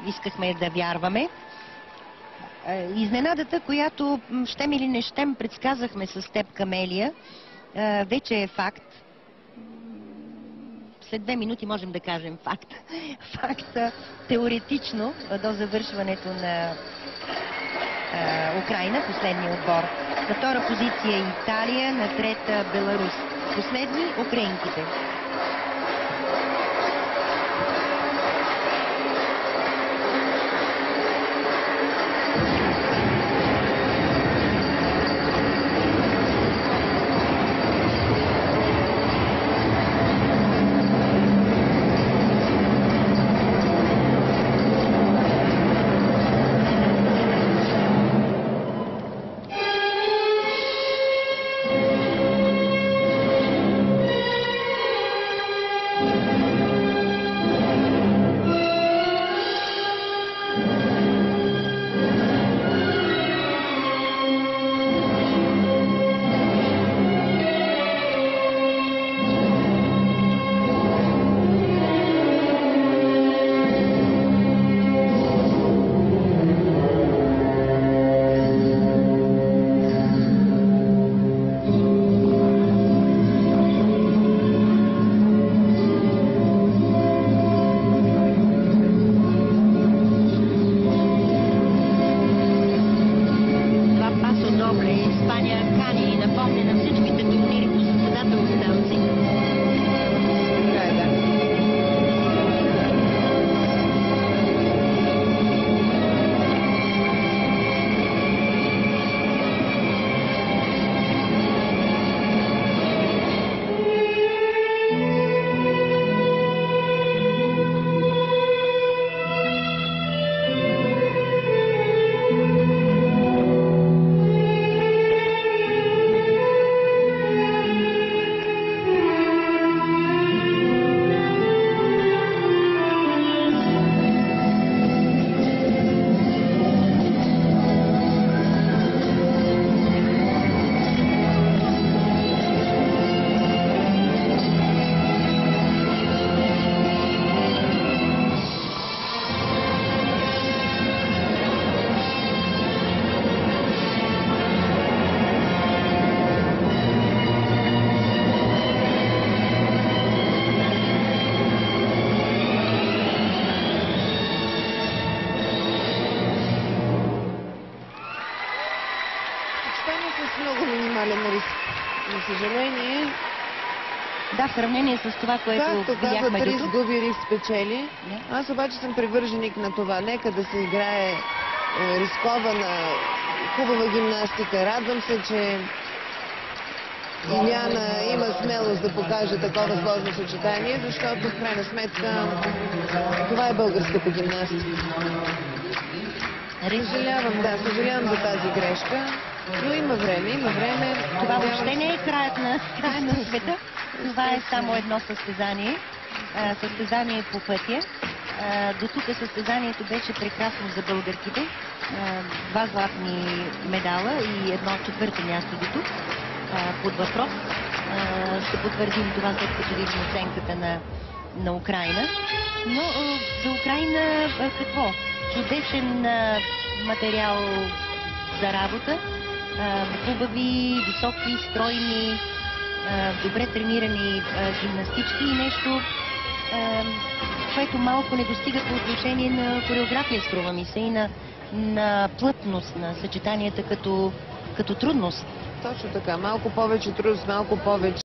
искахме да вярваме. Изненадата, която щем или не щем предсказахме с теб, Камелия, вече е факт. След 2 минути можем да кажем факт. Факт теоретично до завършването на Украйна, последния отбор. На втора позиция Италия, на трета Беларус. Последни украинките. Много минимален риск, за съжаление. Да, в сравнение с това, което видяхме риск дотук. губи, риск спечели. Аз обаче съм привърженик на това. Нека да се играе рискована, хубава гимнастика. Радвам се, че Иляна има смелост да покаже такова сложно съчетание, защото в крайна сметка това е българската гимнастика. Съжалявам за тази грешка. Но има време. Това въобще не е краят на света. Това е само едно състезание. Състезание по пътя. До тук състезанието беше прекрасно за българките. 2 златни медала и 1 четвърто място до тук. Под въпрос. Ще потвърдим това, след като видим оценката на Украйна. Но за Украйна какво? Чудесен материал за работа. Хубави, високи, стройни, добре тренирани гимнастички и нещо, което малко не достига по отношение на хореография, струва ми се, и на плътност на съчетанията като трудност. Точно така. Малко повече трудност, малко повече